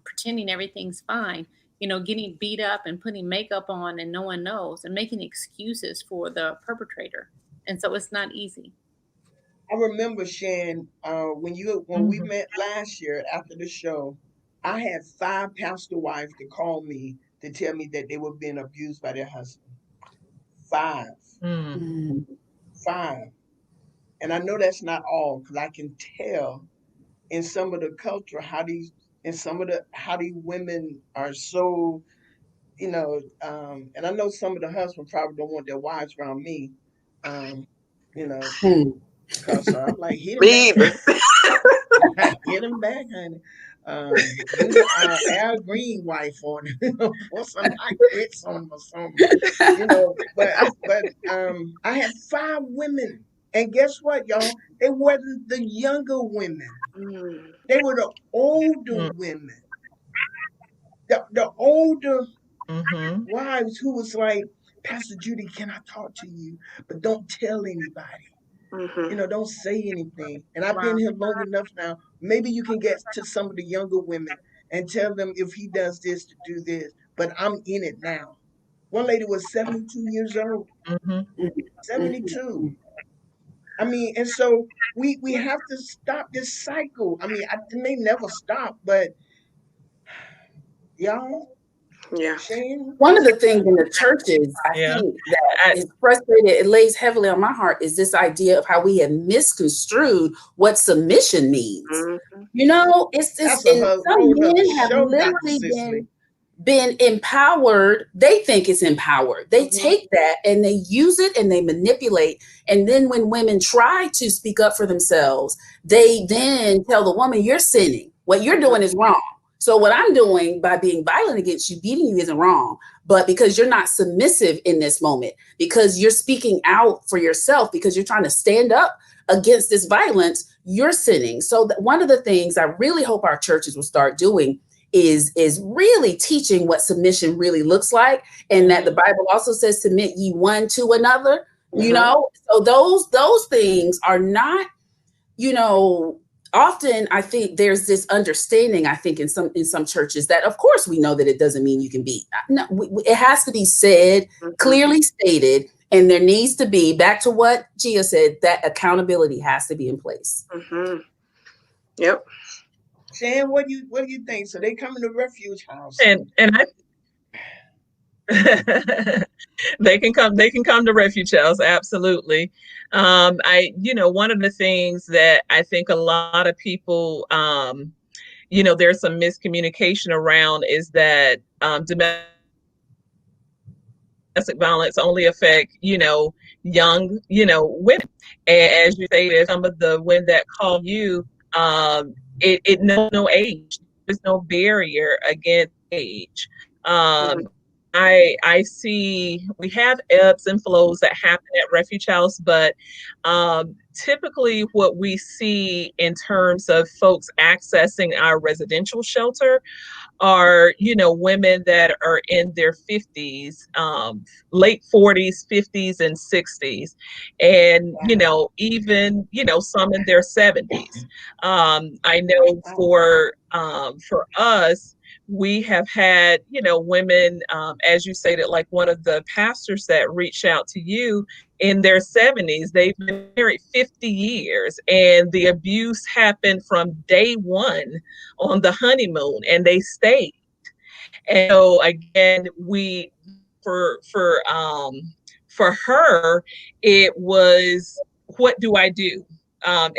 pretending everything's fine, getting beat up and putting makeup on and no one knows, and making excuses for the perpetrator. And so it's not easy. I remember, Shan, when we met last year after the show, I had 5 pastor wives to call me to tell me that they were being abused by their husband. 5. Mm. 5. And I know that's not all, because I can tell in some of the culture how these women are so, and I know some of the husbands probably don't want their wives around me, you know, because I'm like, hit him Me back, either. hit him back, honey. Do the Al Green wife on him, pour some hot grits on him or something, But I had 5 women, and guess what, y'all? They wasn't the younger women. They were the older women. The older wives who was like, Pastor Judy, can I talk to you? But don't tell anybody. Don't say anything. And I've been here long enough now. Maybe you can get to some of the younger women and tell them, if he does this, to do this. But I'm in it now. One lady was 72 years old. 72. I mean, and so we have to stop this cycle. I mean, it may never stop, but y'all, Yeah. Shane, One of the things in the churches, I think that is frustrated, it lays heavily on my heart, is this idea of how we have misconstrued what submission means. It's this, and some men have literally been empowered. They think it's empowered. They take that and they use it and they manipulate. And then when women try to speak up for themselves, they then tell the woman, you're sinning. What you're doing is wrong. So what I'm doing by being violent against you, beating you, isn't wrong. But because you're not submissive in this moment, because you're speaking out for yourself, because you're trying to stand up against this violence, you're sinning. So one of the things I really hope our churches will start doing is really teaching what submission really looks like. And that the Bible also says, submit ye one to another, So those things are not, often I think there's this understanding, I think in some churches, that of course we know that it doesn't mean you can beat. No, it has to be said, clearly stated, and there needs to be, back to what Gia said, that accountability has to be in place. Yep. Shan, what do you think? So they come in the refuge house. And I they can come to refuge house, absolutely. One of the things that I think a lot of people there's some miscommunication around is that domestic violence only affect, young, women. And as you say, some of the women that call you, it knows no age. There's no barrier against age. Mhm. Um, I see we have ebbs and flows that happen at Refuge House, but typically what we see in terms of folks accessing our residential shelter are women that are in their 50s, late 40s, 50s, and 60s, and even some in their 70s. I know for us, we have had women, as you stated, like one of the pastors that reached out to you in their 70s. They've been married 50 years, and the abuse happened from day one on the honeymoon, and they stayed. And so again, we for her, it was, what do I do?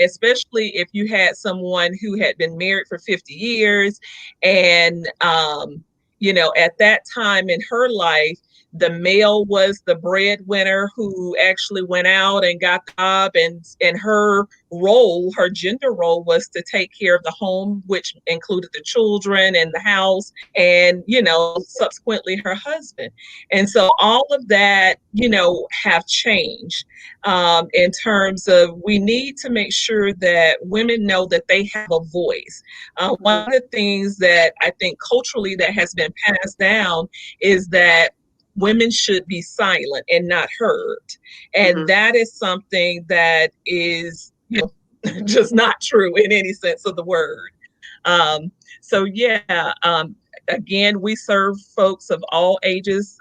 Especially if you had someone who had been married for 50 years, and at that time in her life, the male was the breadwinner who actually went out and got the job, and her role, her gender role, was to take care of the home, which included the children and the house, and subsequently her husband. And so all of that have changed, in terms of, we need to make sure that women know that they have a voice. One of the things that I think culturally that has been passed down is that women should be silent and not heard. And Mhm. that is something that is, just not true in any sense of the word. Um, so yeah, again, we serve folks of all ages,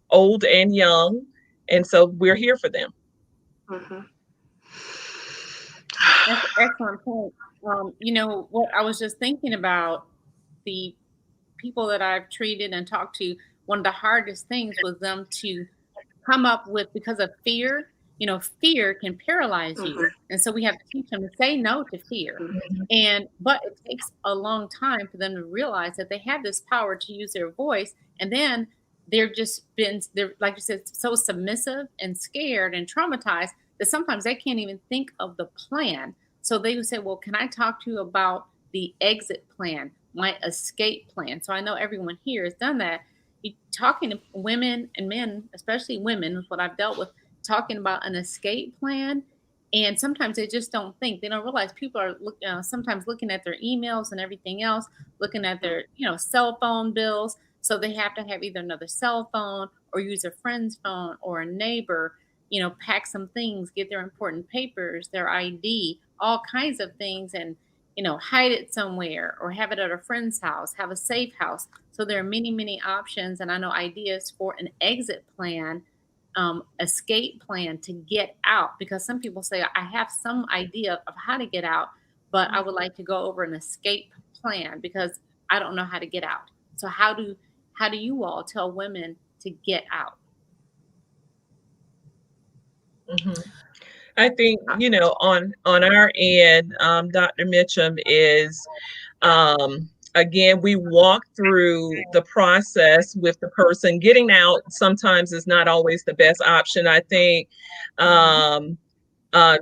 old and young, and so we're here for them. Mhm. That's an excellent point. What I was just thinking about, the people that I've treated and talked to, one of the hardest things was them to come up with, because of fear. Fear can paralyze you. Mhm. And so we have to teach them to say no to fear. But it takes a long time for them to realize that they have this power to use their voice. And then they're, like you said, so submissive and scared and traumatized that sometimes they can't even think of the plan. So they would say, well, can I talk to you about the exit plan, my escape plan? So I know everyone here has done that. You talking to women and men, especially women, is what I've dealt with, talking about an escape plan. And sometimes they just don't think, they don't realize people are sometimes looking at their emails and everything else, looking at their cell phone bills. So they have to have either another cell phone or use a friend's phone or a neighbor, pack some things, get their important papers, their ID, all kinds of things, and hide it somewhere or have it at a friend's house, have a safe house. So there are many, many options. And I know ideas for an exit plan, escape plan to get out, because some people say, I have some idea of how to get out, but I would like to go over an escape plan because I don't know how to get out. So how do you all tell women to get out? Mhm. I think, on our end, Dr. Mitchum, is, again, we walk through the process with the person. Getting out sometimes is not always the best option. I think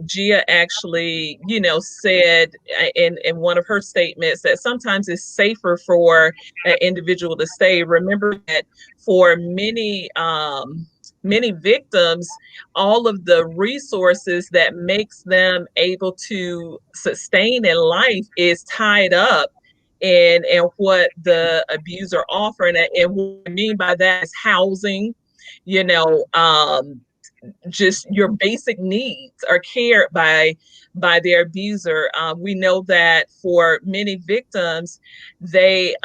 Gia actually, said, in one of her statements, that sometimes it's safer for an individual to stay. Remember that for many victims, all of the resources that makes them able to sustain in life is tied up in what the abuser offering. And what I mean by that is housing, you know, just your basic needs are cared by their abuser. We know that for many victims, they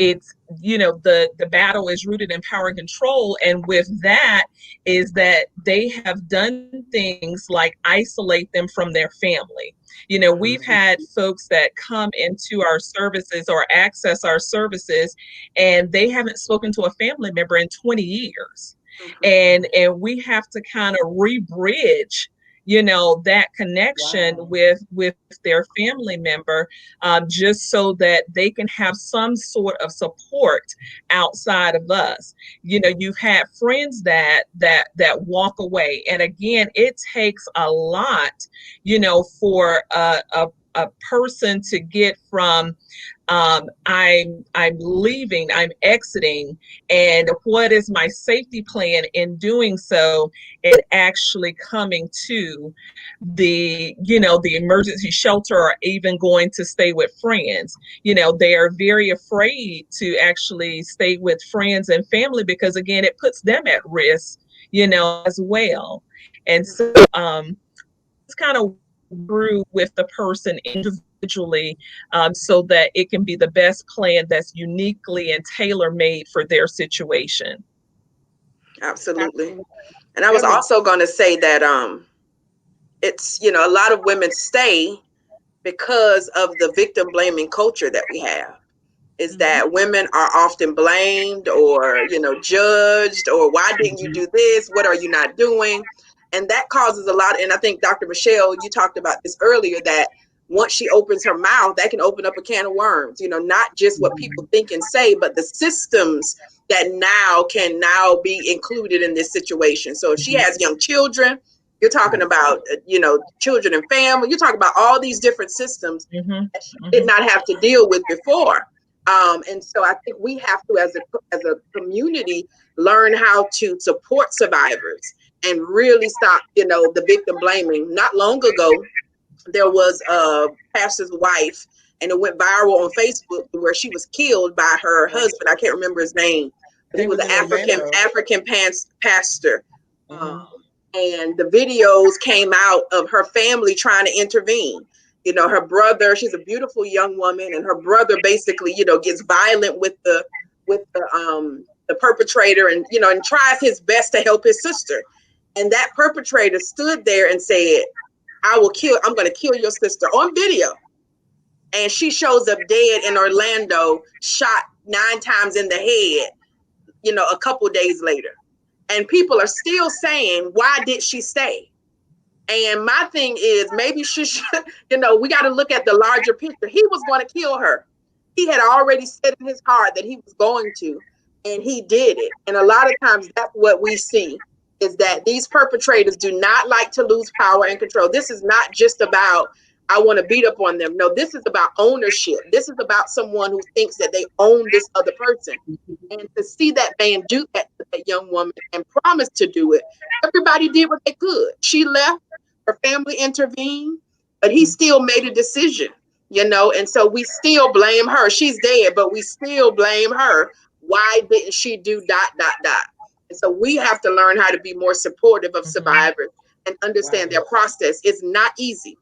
it's, the battle is rooted in power and control. And with that is that they have done things like isolate them from their family. We've had folks that come into our services or access our services, and they haven't spoken to a family member in 20 years. And we have to kind of re-bridge that connection with their family member, just so that they can have some sort of support outside of us. You've had friends that walk away, and again, it takes a lot for a person to get from I'm leaving, I'm exiting, and what is my safety plan in doing so, and actually coming to the emergency shelter, or even going to stay with friends. They are very afraid to actually stay with friends and family, because again, it puts them at risk as well. And so it's kind of through with the person individually, so that it can be the best plan that's uniquely and tailor-made for their situation. Absolutely. And I was also going to say that it's, a lot of women stay because of the victim blaming culture that we have. Is that women are often blamed or, judged, or why didn't you do this? What are you not doing? And that causes a lot. And I think Dr. Michelle, you talked about this earlier, that once she opens her mouth, that can open up a can of worms, not just what people think and say, but the systems that can now be included in this situation. So if she has young children, you're talking about, children and family, you're talking about all these different systems that she did not have to deal with before. And so I think we have to, as a community, learn how to support survivors and really stop, the victim blaming. Not long ago, there was a pastor's wife, and it went viral on Facebook, where she was killed by her husband. I can't remember his name, but he was an African pastor. And the videos came out of her family trying to intervene. Her brother, she's a beautiful young woman, and her brother basically, gets violent with the perpetrator, and and tries his best to help his sister. And that perpetrator stood there and said, I'm going to kill your sister, on video. And she shows up dead in Orlando, shot 9 times in the head, a couple days later. And people are still saying, why did she stay? And my thing is, maybe she should, we got to look at the larger picture. He was going to kill her. He had already said in his heart that he was going to, and he did it. And a lot of times that's what we see, is that these perpetrators do not like to lose power and control. This is not just about, I want to beat up on them. No, this is about ownership. This is about someone who thinks that they own this other person. And to see that man do that to that young woman and promise to do it, everybody did what they could. She left, her family intervened, but he still made a decision, and so we still blame her. She's dead, but we still blame her. Why didn't she do ... And so we have to learn how to be more supportive of survivors and understand their process. It's not easy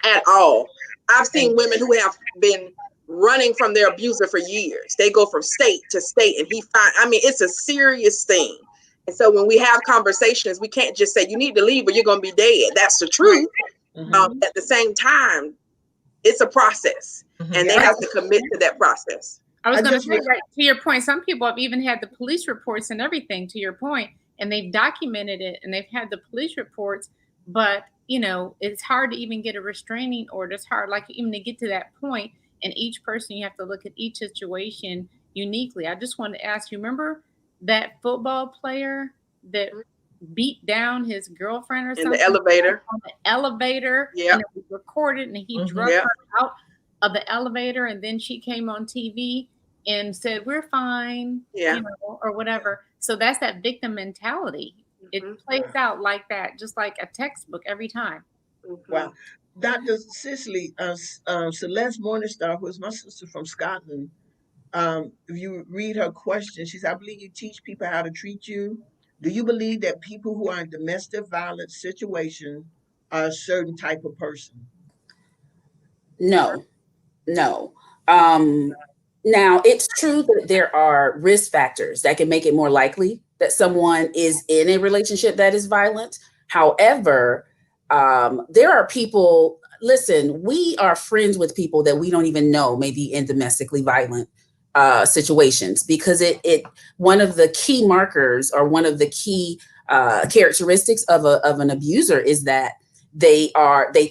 at all. I've seen women who have been running from their abuser for years. They go from state to state, and it's a serious thing. And so when we have conversations, we can't just say, you need to leave or you're going to be dead. That's the truth. At the same time, it's a process, and they have to commit to that process. I was going to say, right to your point, some people have even had the police reports and everything, to your point, and they've documented it, and they've had the police reports, but, it's hard to even get a restraining order. It's hard, like, even to get to that point, and each person, you have to look at each situation uniquely. I just wanted to ask you, remember that football player that beat down his girlfriend or something? In the elevator. On the elevator. Yeah. And it was recorded, and he drug her out of the elevator, and then she came on TV and said, we're fine, or whatever. So that's that victim mentality. It plays out like that, just like a textbook every time. Wow. Dr. Cicely, Celeste Morningstar, who is my sister from Scotland, if you read her question, she said, I believe you teach people how to treat you. Do you believe that people who are in domestic violence situation are a certain type of person? No. Now, it's true that there are risk factors that can make it more likely that someone is in a relationship that is violent. However, there are people, listen, we are friends with people that we don't even know may be in domestically violent situations, because it one of the key markers, or one of the key characteristics of an abuser, is that they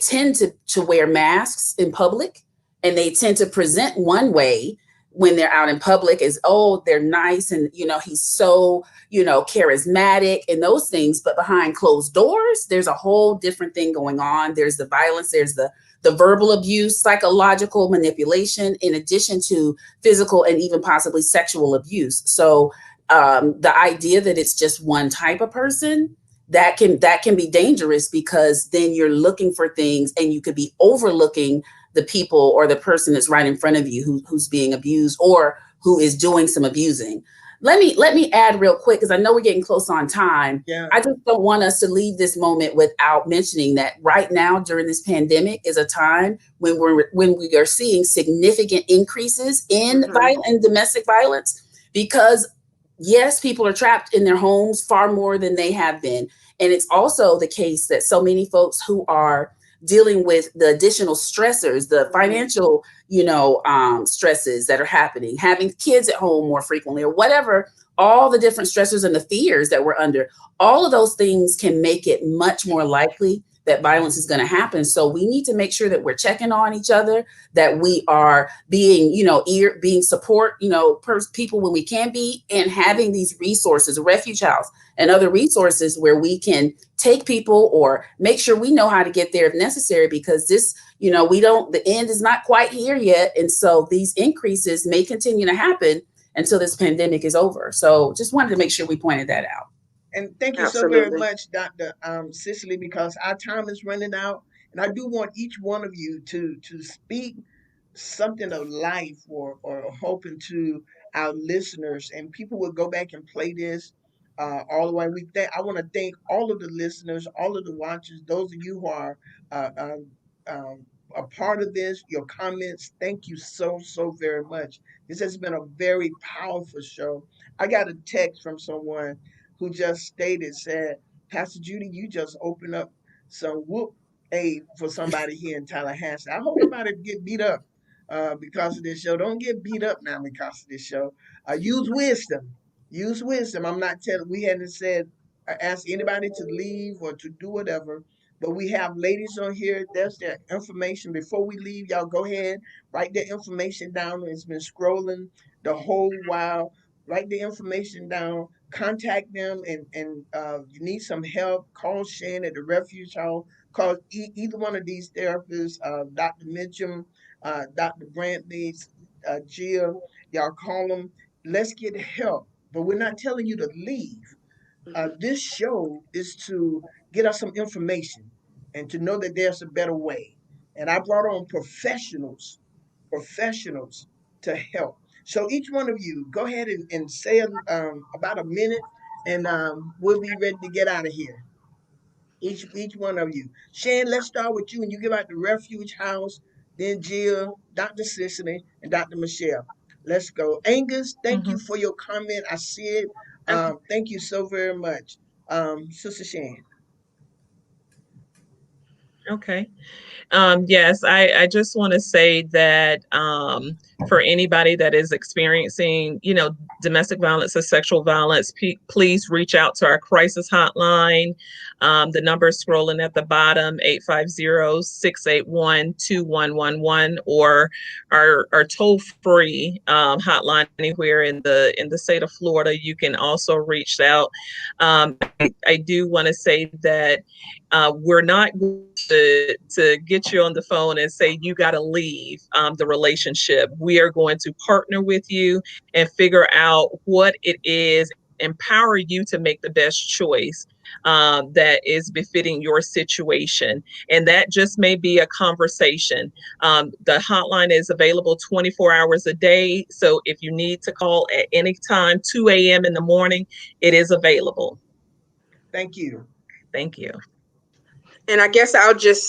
tend to wear masks in public, and they tend to present one way when they're out in public, is, oh, they're nice, and he's so charismatic and those things, but behind closed doors there's a whole different thing going on. There's the violence, there's the verbal abuse, psychological manipulation, in addition to physical and even possibly sexual abuse. So the idea that it's just one type of person, that can be dangerous, because then you're looking for things and you could be overlooking the people or the person that's right in front of you who's being abused or who is doing some abusing. Let me add real quick, because I know we're getting close on time. Yeah. I just don't want us to leave this moment without mentioning that right now during this pandemic is a time when we are seeing significant increases in domestic violence, because yes, people are trapped in their homes far more than they have been. And it's also the case that so many folks who are dealing with the additional stressors, the financial, stresses that are happening, having kids at home more frequently, or whatever, all the different stressors and the fears that we're under, all of those things can make it much more likely that violence is going to happen. So we need to make sure that we're checking on each other, that we are being, being support, people when we can be, and having these resources, a refuge house and other resources where we can take people or make sure we know how to get there if necessary, because this, the end is not quite here yet. And so these increases may continue to happen until this pandemic is over. So just wanted to make sure we pointed that out. And thank you so very much, Dr. Cicely, because our time is running out. And I do want each one of you to speak something of life or hope into our listeners. And people will go back and play this all the way. I want to thank all of the listeners, all of the watchers, those of you who are a part of this, your comments. Thank you so, so very much. This has been a very powerful show. I got a text from someone who just said, Pastor Judy, you just opened up some whoop aid for somebody here in Tallahassee. I hope nobody get beat up because of this show. Don't get beat up now because of this show. Use wisdom. Use wisdom. I'm not telling, we hadn't said, ask anybody to leave or to do whatever, but we have ladies on here. There's their information. Before we leave, y'all go ahead, write their information down. It's been scrolling the whole while. Write the information down, contact them, and you need some help, call Shan at the Refuge House. Call either one of these therapists, Dr. Mitchum, Dr. Brantley, Jill. Y'all call them. Let's get help. But we're not telling you to leave. This show is to get us some information and to know that there's a better way. And I brought on professionals to help. So each one of you, go ahead and say about a minute, and we'll be ready to get out of here. Each one of you. Shan, let's start with you, and you give out the Refuge House, then Jill, Dr. Cicely, and Dr. Michelle. Let's go. Angus, thank you for your comment. I see it. Thank you so very much. Sister Shan. Okay. Yes, I just want to say that for anybody that is experiencing, domestic violence or sexual violence, please reach out to our crisis hotline. The number is scrolling at the bottom, 850-681-2111, or our toll-free hotline anywhere in the state of Florida. You can also reach out. I do want to say that we're not going to get you on the phone and say you got to leave the relationship. We are going to partner with you and figure out what it is, empower you to make the best choice that is befitting your situation. And that just may be a conversation. The hotline is available 24 hours a day. So if you need to call at any time, 2 a.m. in the morning, it is available. Thank you. Thank you. And I guess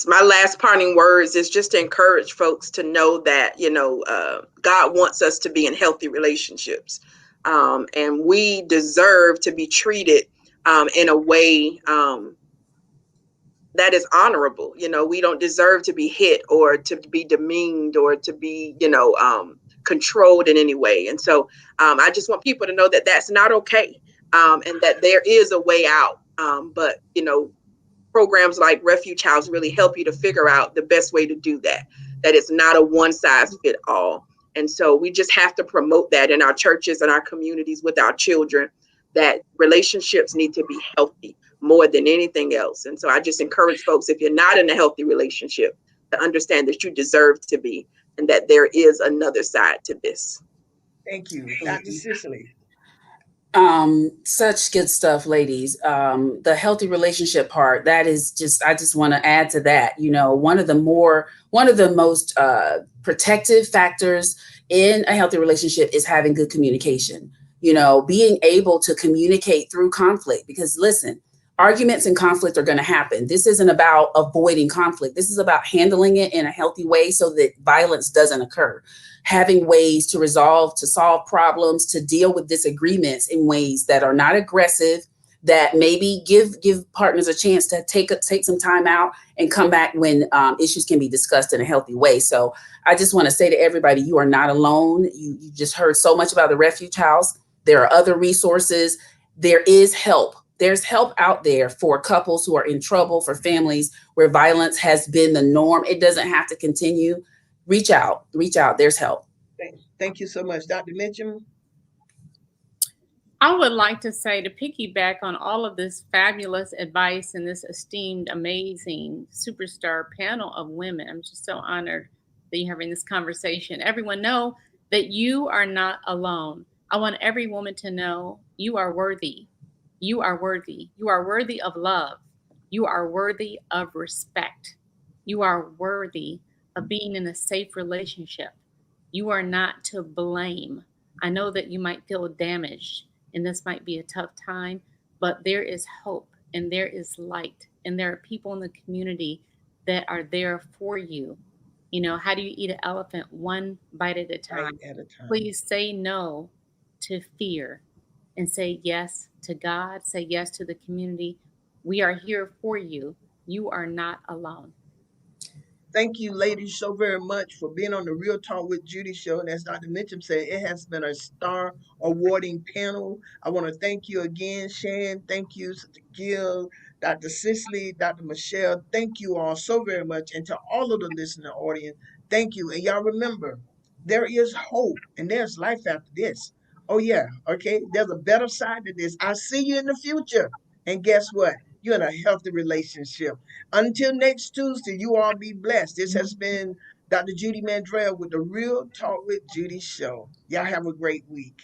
my last parting words is just to encourage folks to know that, God wants us to be in healthy relationships. And we deserve to be treated in a way that is honorable. We don't deserve to be hit or to be demeaned or to be, controlled in any way. And so I just want people to know that that's not okay, and that there is a way out. But, programs like Refuge House really help you to figure out the best way to do that, that it's not a one size fit all. And so we just have to promote that in our churches and our communities with our children, that relationships need to be healthy more than anything else. And so I just encourage folks, if you're not in a healthy relationship, to understand that you deserve to be, and that there is another side to this. Thank you. Dr. Cicely. Such good stuff, ladies. The healthy relationship part, that is just, I just want to add to that, one of the most protective factors in a healthy relationship is having good communication, being able to communicate through conflict, because listen, arguments and conflict are going to happen. This isn't about avoiding conflict. This is about handling it in a healthy way so that violence doesn't occur. Having ways to solve problems, to deal with disagreements in ways that are not aggressive, that maybe give partners a chance to take some time out and come back when issues can be discussed in a healthy way. So I just want to say to everybody, you are not alone. You just heard so much about the Refuge House. There are other resources. There is help. There's help out there for couples who are in trouble, for families where violence has been the norm. It doesn't have to continue. Reach out. There's help. Thank you so much. Dr. Mitchum? I would like to say, to piggyback on all of this fabulous advice and this esteemed, amazing superstar panel of women, I'm just so honored that you're having this conversation. Everyone know that you are not alone. I want every woman to know you are worthy. You are worthy. You are worthy of love. You are worthy of respect. You are worthy of being in a safe relationship. You are not to blame. I know that you might feel damaged and this might be a tough time, but there is hope and there is light and there are people in the community that are there for you. How do you eat an elephant? One bite at a time. Please say no to fear and say yes to God, say yes to the community. We are here for you. You are not alone. Thank you, ladies, so very much for being on the Real Talk with Judy show. And as Dr. Mitchum said, it has been a star awarding panel. I want to thank you again, Shan. Thank you, Sister Gil, Dr. Cicely, Dr. Michelle. Thank you all so very much. And to all of the listening audience, thank you. And y'all remember, there is hope and there's life after this. Oh, yeah. Okay. There's a better side to this. I'll see you in the future. And guess what? You're in a healthy relationship. Until next Tuesday, you all be blessed. This has been Dr. Judy Mandrell with the Real Talk with Judy show. Y'all have a great week.